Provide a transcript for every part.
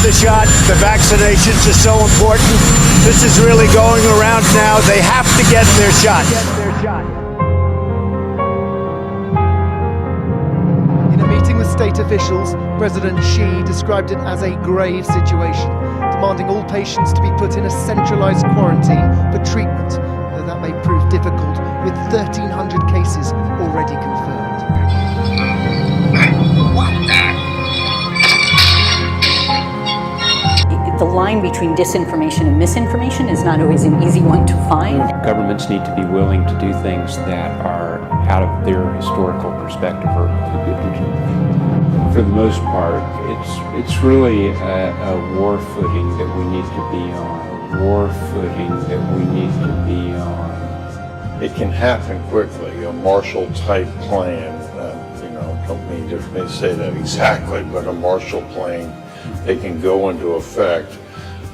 the shot. The vaccinations are so important. This is really going around now. They have to get their shot. In a meeting with state officials, President Xi described it as a grave situation, demanding all patients to be put in a centralized quarantine for treatment, though that may prove difficult with 1,300 cases already confirmed. The line between disinformation and misinformation is not always an easy one to find. Governments need to be willing to do things that are out of their historical perspective. For the most part, it's really a war footing that we need to be on. It can happen quickly, a Marshall-type plan. Don't mean to say that exactly, but a Marshall Plan, they can go into effect,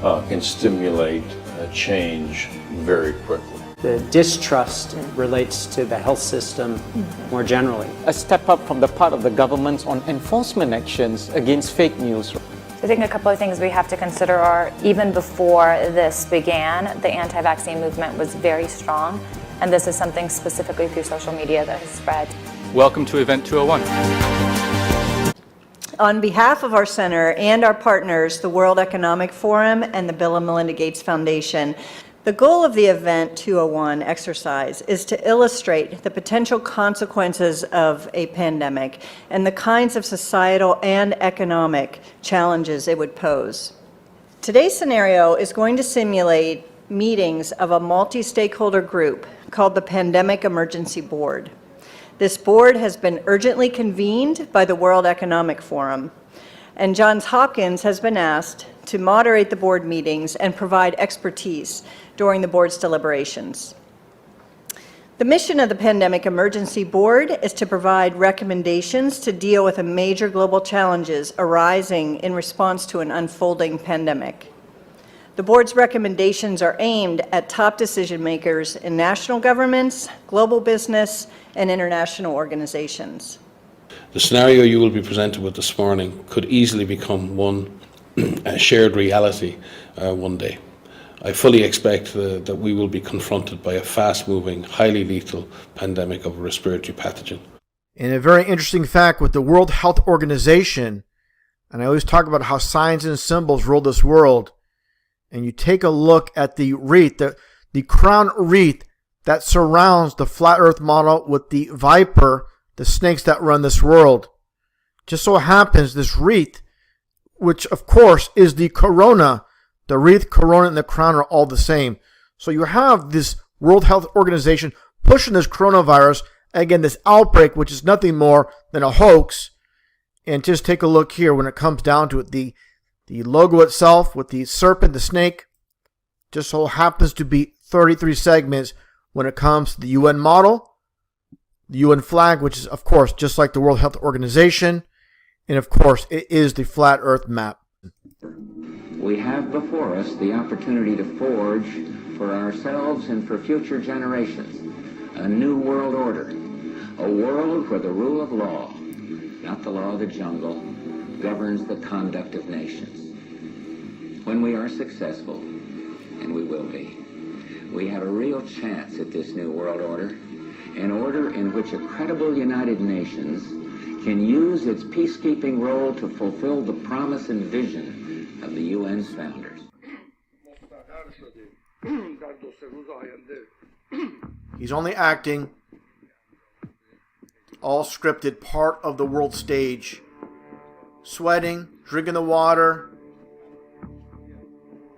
can stimulate a change very quickly. The distrust relates to the health system more generally. A step up from the part of the governments on enforcement actions against fake news. I think a couple of things we have to consider are, even before this began, the anti-vaccine movement was very strong, and this is something specifically through social media that has spread. Welcome to Event 201. On behalf of our center and our partners, the World Economic Forum and the Bill and Melinda Gates Foundation, the goal of the Event 201 exercise is to illustrate the potential consequences of a pandemic and the kinds of societal and economic challenges it would pose. Today's scenario is going to simulate meetings of a multi-stakeholder group called the Pandemic Emergency Board. This board has been urgently convened by the World Economic Forum, and Johns Hopkins has been asked to moderate the board meetings and provide expertise during the board's deliberations. The mission of the Pandemic Emergency Board is to provide recommendations to deal with the major global challenges arising in response to an unfolding pandemic. The board's recommendations are aimed at top decision makers in national governments, global business, and international organizations. The scenario you will be presented with this morning could easily become one shared reality one day. I fully expect that we will be confronted by a fast-moving, highly lethal pandemic of a respiratory pathogen. And a very interesting fact with the World Health Organization, and I always talk about how signs and symbols rule this world, and you take a look at the wreath, the crown wreath that surrounds the flat earth model with the viper, the snakes that run this world. Just so happens this wreath, which of course is the corona, the wreath, corona, and the crown are all the same. So you have this World Health Organization pushing this coronavirus, again, this outbreak, which is nothing more than a hoax. And just take a look here when it comes down to it. The logo itself with the serpent, the snake, just so happens to be 33 segments when it comes to the UN model, the UN flag, which is, of course, just like the World Health Organization, and, of course, it is the flat earth map. We have before us the opportunity to forge for ourselves and for future generations a new world order, a world where the rule of law, not the law of the jungle, governs the conduct of nations. When we are successful, and we will be, we have a real chance at this new world order, an order in which a credible United Nations can use its peacekeeping role to fulfill the promise and vision of the UN's founders. He's only acting, all scripted, part of the world stage. Sweating, drinking the water,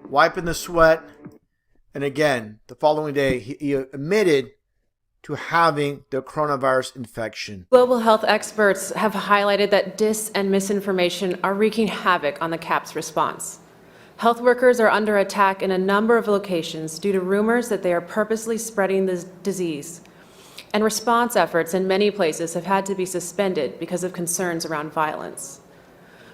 wiping the sweat, and again, the following day, he admitted to having the coronavirus infection. Global health experts have highlighted that dis and misinformation are wreaking havoc on the CAP's response. Health workers are under attack in a number of locations due to rumors that they are purposely spreading the disease. And response efforts in many places have had to be suspended because of concerns around violence.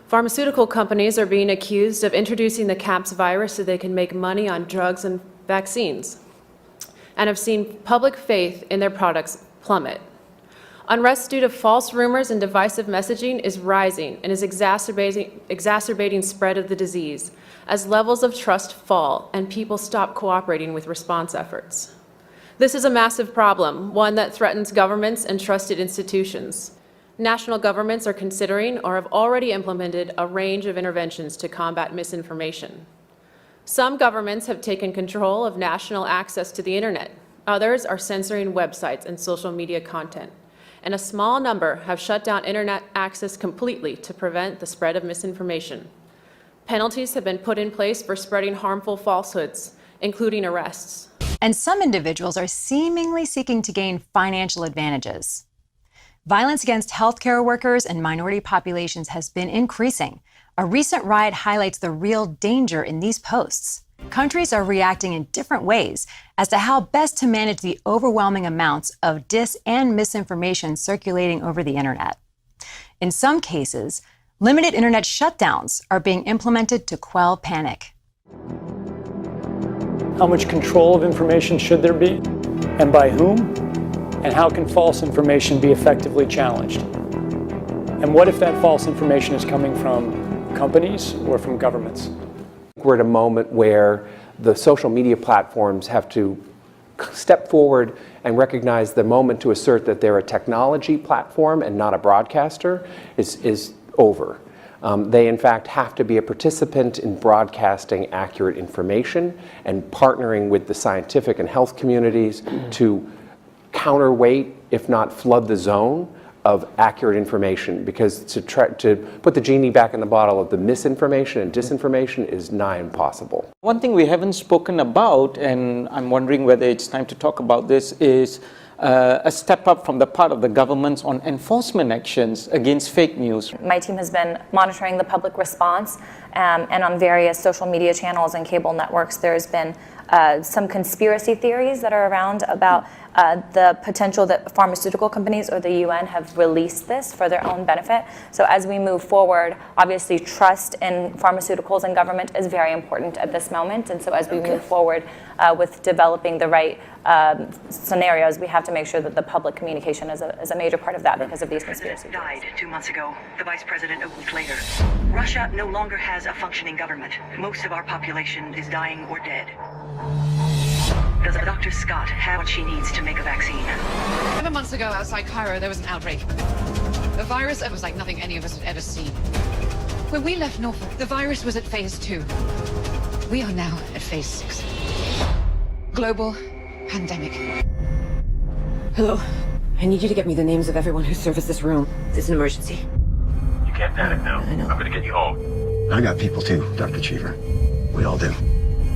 Pharmaceutical companies are being accused of introducing the CAPS virus so they can make money on drugs and vaccines, and have seen public faith in their products plummet. Unrest due to false rumors and divisive messaging is rising and is exacerbating spread of the disease as levels of trust fall and people stop cooperating with response efforts. This is a massive problem, one that threatens governments and trusted institutions. National governments are considering or have already implemented a range of interventions to combat misinformation. Some governments have taken control of national access to the internet. Others are censoring websites and social media content. And a small number have shut down internet access completely to prevent the spread of misinformation. Penalties have been put in place for spreading harmful falsehoods, including arrests. And some individuals are seemingly seeking to gain financial advantages. Violence against healthcare workers and minority populations has been increasing. A recent riot highlights the real danger in these posts. Countries are reacting in different ways as to how best to manage the overwhelming amounts of dis and misinformation circulating over the internet. In some cases, limited internet shutdowns are being implemented to quell panic. How much control of information should there be, and by whom? And how can false information be effectively challenged? And what if that false information is coming from companies or from governments? We're at a moment where the social media platforms have to step forward and recognize the moment to assert that they're a technology platform and not a broadcaster is over. They, in fact, have to be a participant in broadcasting accurate information and partnering with the scientific and health communities to counterweight, if not flood the zone, of accurate information, because to put the genie back in the bottle of the misinformation and disinformation is nigh impossible. One thing we haven't spoken about, and I'm wondering whether it's time to talk about this, is a step up from the part of the governments on enforcement actions against fake news. My team has been monitoring the public response, and on various social media channels and cable networks, there's been some conspiracy theories that are around about the potential that pharmaceutical companies or the UN have released this for their own benefit. So as we move forward, obviously trust in pharmaceuticals and government is very important at this moment. And so as we move forward with developing the right scenarios, we have to make sure that the public communication is a major part of that because of these conspiracy theories. Died 2 months ago, the vice president a week later. Russia no longer has a functioning government. Most of our population is dying or dead. Does Dr. Scott have what she needs to make a vaccine? 7 months ago, outside Cairo, there was an outbreak. A virus that was like nothing any of us had ever seen. When we left Norfolk, the virus was at phase 2. We are now at phase 6. Global pandemic. Hello. I need you to get me the names of everyone who serviced this room. It's an emergency. You can't panic now. I know. I'm gonna get you home. I got people too, Dr. Cheever. We all do.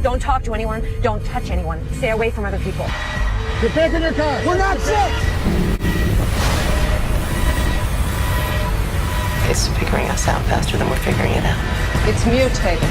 Don't talk to anyone. Don't touch anyone. Stay away from other people. Get back in your car. We're not sick! It's figuring us out faster than we're figuring it out. It's mutated.